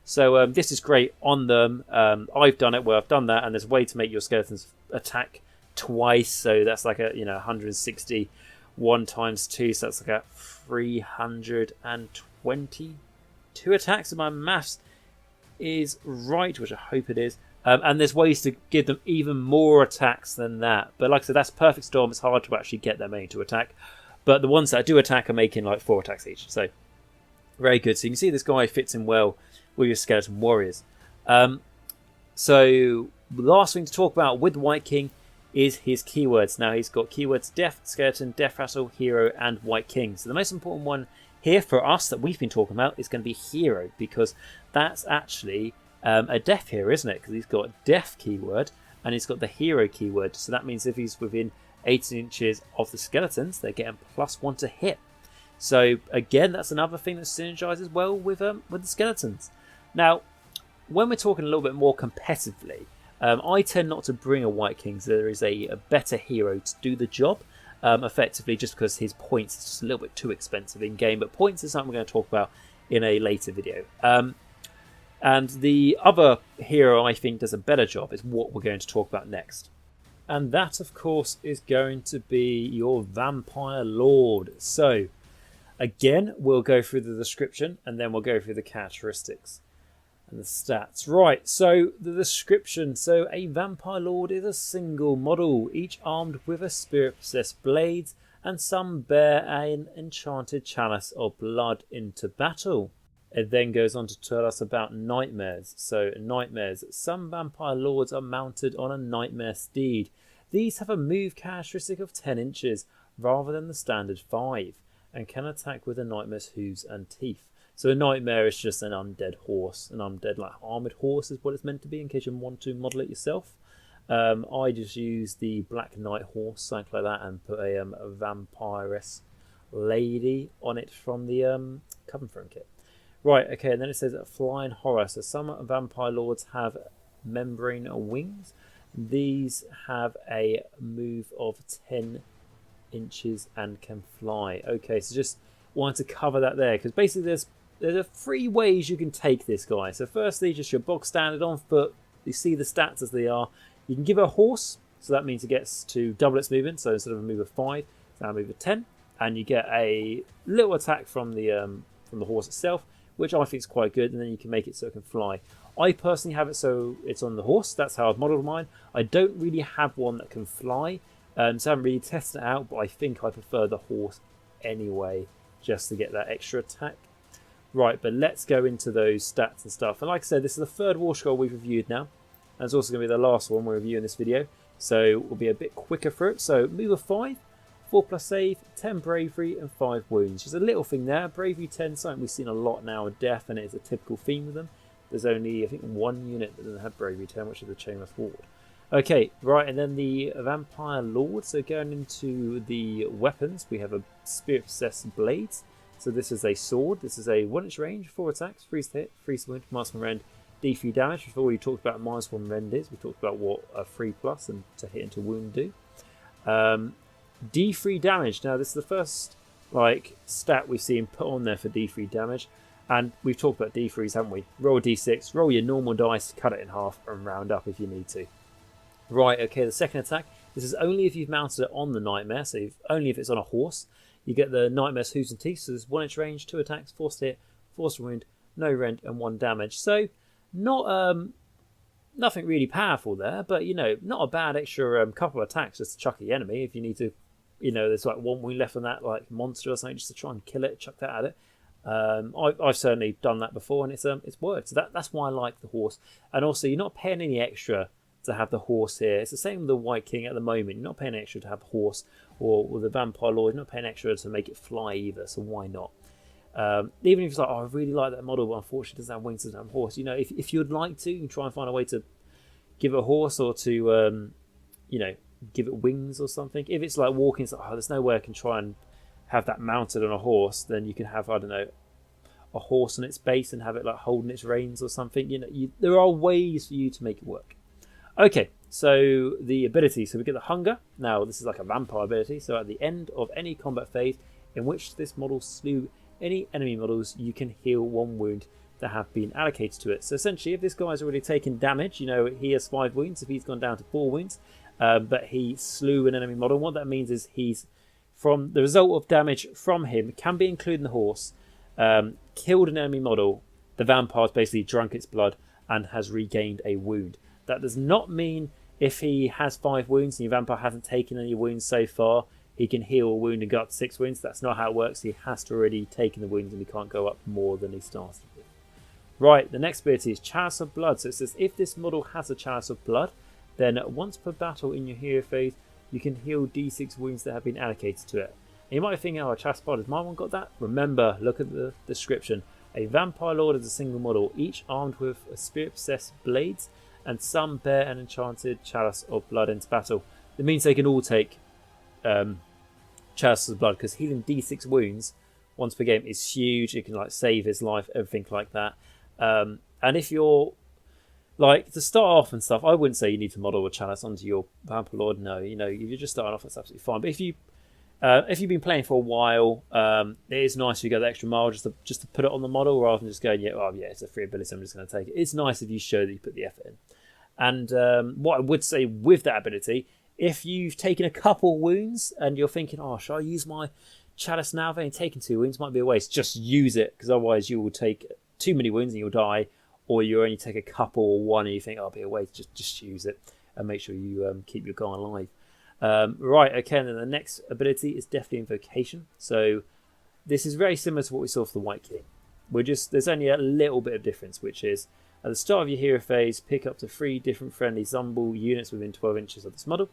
So this is great on them. I've done it where I've done that, and there's a way to make your skeletons attack twice, so that's like a 161 times 2, so that's like a 322 attacks if my maths is right, which I hope it is. And there's ways to give them even more attacks than that, but like I said, that's perfect storm. It's hard to actually get that many to attack, but the ones that do attack are making like 4 attacks each, so very good. So you can see this guy fits in well with your Skeleton Warriors. So the last thing to talk about with White King is his keywords. Now he's got keywords Death, Skeleton, Death Rattle, Hero, and White King. So the most important one here for us that we've been talking about is going to be Hero, because that's actually a Death hero, isn't it? Because he's got Death keyword and he's got the Hero keyword. So that means if he's within 18 inches of the skeletons, they're getting +1 to hit. So again, that's another thing that synergizes well with the skeletons. Now, when we're talking a little bit more competitively, I tend not to bring a White King, so there is a better hero to do the job, effectively, just because his points is just a little bit too expensive in game. But points is something we're going to talk about in a later video. And the other hero I think does a better job is what we're going to talk about next. And that, of course, is going to be your Vampire Lord. So, again, we'll go through the description and then we'll go through the characteristics and the stats. Right, so the description. So a Vampire Lord is a single model, each armed with a spirit-possessed blades, and some bear an enchanted chalice of blood into battle. It then goes on to tell us about nightmares. So nightmares. Some Vampire Lords are mounted on a nightmare steed. These have a move characteristic of 10 inches rather than the standard 5, and can attack with a nightmare's hooves and teeth. So a nightmare is just an undead horse. An undead, like armoured horse is what it's meant to be, in case you want to model it yourself. I just use the Black Knight horse, something like that, and put a vampiress lady on it from the Coven Throne kit. Right, okay, and then it says Flying Horror. So some Vampire Lords have membrane wings. These have a move of 10 inches and can fly. Okay, so just wanted to cover that there, because basically there's 3 ways you can take this guy. So firstly, just your bog standard on foot. You see the stats as they are. You can give it a horse, so that means it gets to double its movement. So instead of a move of 5, it's now a move of 10, and you get a little attack from the horse itself, which I think is quite good, and then you can make it so it can fly. I personally have it so it's on the horse. That's how I've modelled mine. I don't really have one that can fly, so I haven't really tested it out, but I think I prefer the horse anyway, just to get that extra attack. Right, but let's go into those stats and stuff. And like I said, this is the third Warscroll we've reviewed now. And it's also going to be the last one we're reviewing this video. So we'll be a bit quicker for it. So move of 5, 4+ save, 10 bravery and 5 wounds. Just a little thing there. Bravery 10, something we've seen a lot now with death, and it's a typical theme with them. There's only, I think, one unit that doesn't have bravery 10, which is the Chainless Ward. Okay, right, and then the Vampire Lord. So going into the weapons, we have a Spirit Possessed Blades. So this is a sword. This is a 1-inch range, 4 attacks, freeze to hit, freeze to wound, -1 rend, D3 damage. We've already talked about -1 rend is. We talked about what a 3+ and to hit and to wound do. D3 damage. Now this is the first stat we've seen put on there for D3 damage, and we've talked about D3s, haven't we? Roll a D6, roll your normal dice, cut it in half, and round up if you need to. Right. Okay. The second attack. This is only if you've mounted it on the Nightmare. So only if it's on a horse. You get the Nightmare's Hooves and Teeth. So there's 1-inch range, 2 attacks, force to hit, force to wound, no rend, and 1 damage. So not nothing really powerful there, but not a bad extra couple of attacks just to chuck at the enemy if you need to. There's like 1 wound left on that monster or something just to try and kill it, chuck that at it. I've certainly done that before, and it's worked. So that's why I like the horse. And also, you're not paying any extra to have the horse here. It's the same with the White King at the moment. You're not paying extra to have the horse, or with the Vampire Lord, you're not paying extra to make it fly either. So why not? Even if it's like, I really like that model, but unfortunately it doesn't have wings, doesn't have a horse. If you'd like to, you can try and find a way to give it a horse, or to give it wings or something. If it's like walking, it's like, there's no way I can try and have that mounted on a horse, then you can have, I don't know, a horse on its base and have it like holding its reins or something. There are ways for you to make it work. Okay, so the ability. So we get the Hunger. Now this is like a vampire ability. So at the end of any combat phase in which this model slew any enemy models, you can heal 1 wound that have been allocated to it. So essentially, if this guy's already taken damage, he has 5 wounds. If he's gone down to 4 wounds, but he slew an enemy model, what that means is he's, from the result of damage from him, can be including the horse, killed an enemy model. The vampire's basically drunk its blood and has regained a wound. That does not mean if he has 5 wounds and your vampire hasn't taken any wounds so far, he can heal a wound and go up to 6 wounds. That's not how it works. He has to already taken the wounds, and he can't go up more than he started with. Right, the next ability is Chalice of Blood. So it says if this model has a Chalice of Blood, then once per battle in your hero phase, you can heal D6 wounds that have been allocated to it. And you might be thinking, Chalice of Blood, has my one got that? Remember, look at the description. A Vampire Lord is a single model, each armed with a Spirit-Possessed Blades, and some bear an enchanted Chalice of Blood into battle. That means they can all take Chalice of Blood, because healing D6 wounds once per game is huge. It can save his life, everything like that. And if you're to start off and stuff, I wouldn't say you need to model a Chalice onto your Vampire Lord. No, if you're just starting off, that's absolutely fine. But if you've been playing for a while, it is nice if you go the extra mile just to put it on the model, rather than just going, it's a free ability, I'm just going to take it. It's nice if you show that you put the effort in. And what I would say with that ability, if you've taken a couple wounds and you're thinking, should I use my Chalice now? I've only taken 2 wounds, might be a waste. Just use it, because otherwise you will take too many wounds and you'll die, or you only take a couple or 1 and you think, it'll be a waste. Just use it and make sure you keep your guy alive. Right, okay, and then the next ability is definitely Invocation. So this is very similar to what we saw for the White King. There's only a little bit of difference, which is at the start of your hero phase, pick up to 3 different friendly Zumble units within 12 inches of this model.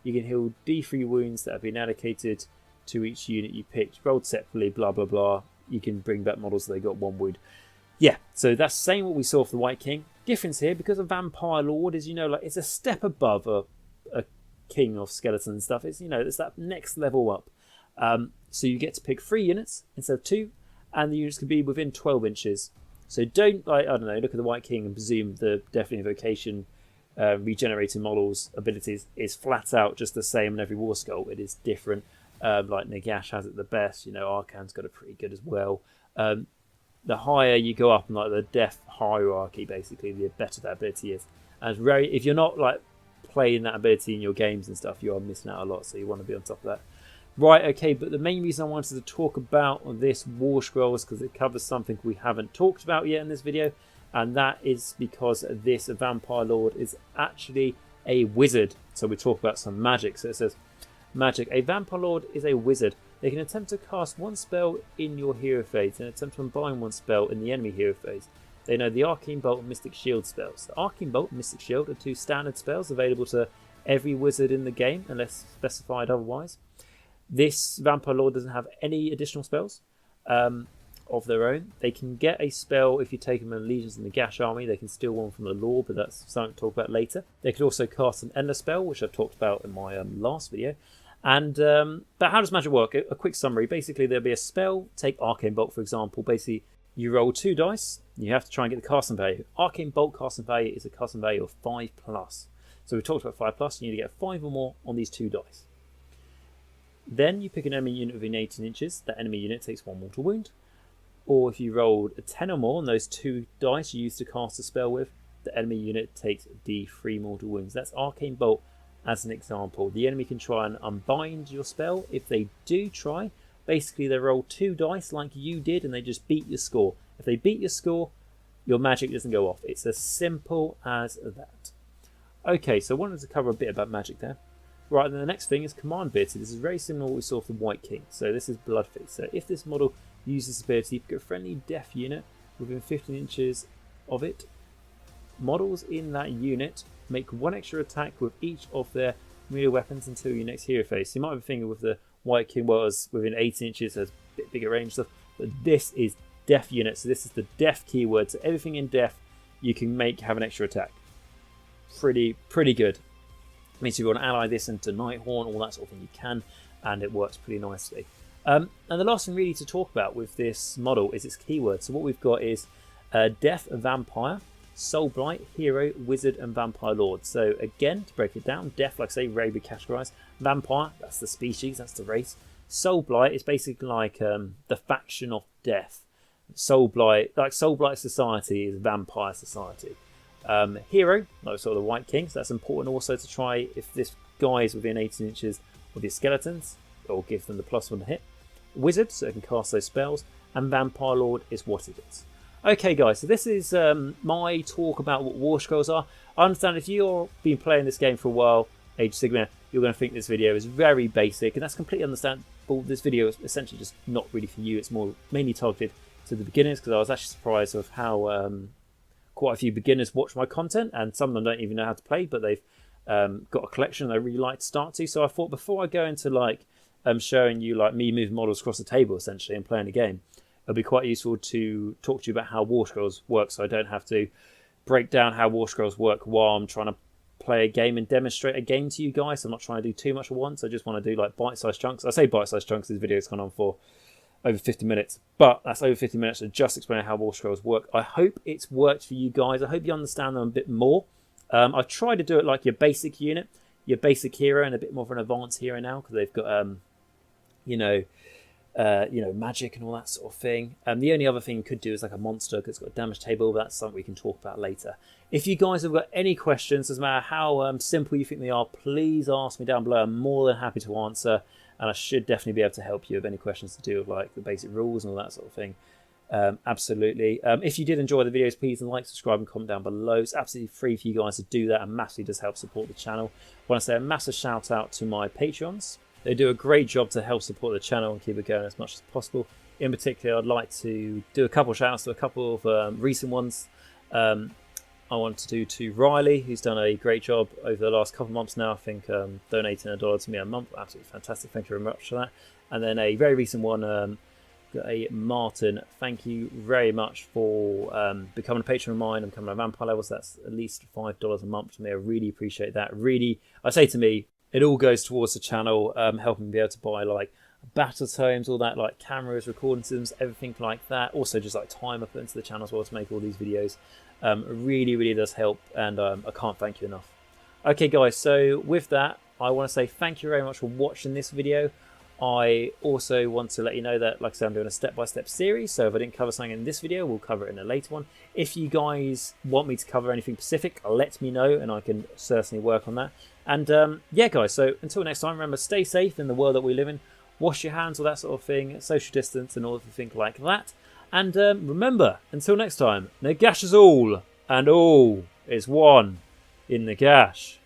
You can heal D3 wounds that have been allocated to each unit you picked, rolled separately, blah blah blah. You can bring back models that they got 1 wound. Yeah, so that's the same what we saw for the White King. Difference here, because of Vampire Lord, is it's a step above a King of Skeletons and stuff. It's it's that next level up. So you get to pick 3 units instead of 2, and the units can be within 12 inches. So don't look at the White King and presume the Deathly Invocation regenerating models abilities is flat out just the same in every Warscroll. It is different. Nagash has it the best. Arcan's got it pretty good as well. The higher you go up in the death hierarchy, basically, the better that ability is. And it's if you're not playing that ability in your games and stuff, you are missing out a lot. So you want to be on top of that. Right, okay, but the main reason I wanted to talk about this Warscrolls is because it covers something we haven't talked about yet in this video, and that is because this Vampire Lord is actually a wizard. So we talk about some magic. So it says, magic. A Vampire Lord is a wizard. They can attempt to cast one spell in your hero phase and attempt to combine one spell in the enemy hero phase. They know the Arcane Bolt and Mystic Shield spells. The Arcane Bolt and Mystic Shield are two standard spells available to every wizard in the game, unless specified otherwise. This Vampire Lord doesn't have any additional spells of their own. They can get a spell if you take them in Allegiance in the Nagash army. They can steal one from the lore, but that's something to talk about later. They could also cast an Endless spell, which I've talked about in my last video. And but how does magic work? A quick summary. Basically, there'll be a spell. Take Arcane Bolt, for example. Basically, you roll 2 dice. You have to try and get the casting value. Arcane Bolt casting value is a casting value of 5+. So we talked about 5+. You need to get 5 or more on these 2 dice. Then you pick an enemy unit within 18 inches. That enemy unit takes 1 mortal wound. Or if you rolled a 10 or more on those 2 dice you used to cast a spell with, the enemy unit takes D3 mortal wounds. That's Arcane Bolt as an example. The enemy can try and unbind your spell. If they do try, basically they roll 2 dice like you did and they just beat your score. If they beat your score, your magic doesn't go off. It's as simple as that. Okay, so I wanted to cover a bit about magic there. Right, then the next thing is command ability. This is very similar to what we saw for the White King. So this is Bloodfeast. So if this model uses this ability, you pick a friendly death unit within 15 inches of it. Models in that unit make 1 extra attack with each of their melee weapons until your next hero phase. So you might have a finger with the White King, well, as within 18 inches, has a bit bigger range stuff. But this is death unit. So this is the death keyword. So everything in death you can have an extra attack. Pretty good. Means if you want to ally this into Nighthorn, all that sort of thing, you can, and it works pretty nicely. And the last thing really to talk about with this model is its keyword. So what we've got is Death, Vampire, Soul Blight, Hero, Wizard, and Vampire Lord. So again, to break it down, Death, like I say, very big categorized. Vampire, that's the species, that's the race. Soul Blight is basically like the faction of Death. Soul Blight, like Soul Blight Society is Vampire Society. Hero, like sort of the White King, so that's important also to try if this guy is within 18 inches of your skeletons, or give them the +1 to hit. Wizard, so it can cast those spells, and Vampire Lord is what it is. Okay guys, so this is my talk about what Warscrolls are. I understand if you've been playing this game for a while, Age of Sigmar, you're going to think this video is very basic, and that's completely understandable. This video is essentially just not really for you, it's more mainly targeted to the beginners, because I was actually surprised of how quite a few beginners watch my content, and some of them don't even know how to play, but they've got a collection they really like to start to. So I thought before I go into like showing you like me moving models across the table essentially and playing a game, it'll be quite useful to talk to you about how Warscrolls work, so I don't have to break down how Warscrolls work while I'm trying to play a game and demonstrate a game to you guys. I'm not trying to do too much at once. I just want to do like bite-sized chunks. I say bite-sized chunks, this video's gone on for over 50 minutes, but that's over 50 minutes of just explaining how Warscrolls work. I hope it's worked for you guys. I hope you understand them a bit more. I try to do it like your basic unit, your basic hero, and a bit more of an advanced hero now, because they've got magic and all that sort of thing. The only other thing you could do is like a monster, because it's got a damage table, but that's something we can talk about later. If you guys have got any questions, doesn't matter how simple you think they are, please ask me down below. I'm more than happy to answer. And I should definitely be able to help you with any questions to do with like the basic rules and all that sort of thing. Absolutely. If you did enjoy the videos, please like, subscribe, and comment down below. It's absolutely free for you guys to do that, and massively does help support the channel. I want to say a massive shout out to my Patreons. They do a great job to help support the channel and keep it going as much as possible. In particular, I'd like to do a couple of shout outs to a couple of recent ones. I want to do to Riley, who's done a great job over the last couple of months now. I think donating $1 to me a month, absolutely fantastic. Thank you very much for that. And then a very recent one, got a Martin. Thank you very much for becoming a patron of mine and becoming a vampire level. So that's at least $5 a month to me. I really appreciate that. Really, I say to me, it all goes towards the channel, helping me be able to buy like battle tomes, all that, like cameras, recording systems, everything like that. Also just like time I put into the channel as well to make all these videos. Really does help, and I can't thank you enough. Okay guys, so with that, I want to say thank you very much for watching this video. I also want to let you know that, like I said, I'm doing a step-by-step series, so if I didn't cover something in this video, we'll cover it in a later one. If you guys want me to cover anything specific, let me know, and I can certainly work on that. And yeah guys, so until next time, remember, stay safe in the world that we live in. wash your hands, all that sort of thing, social distance and all of the things like that. And remember, until next time, Nagash is all, and all is one in Nagash.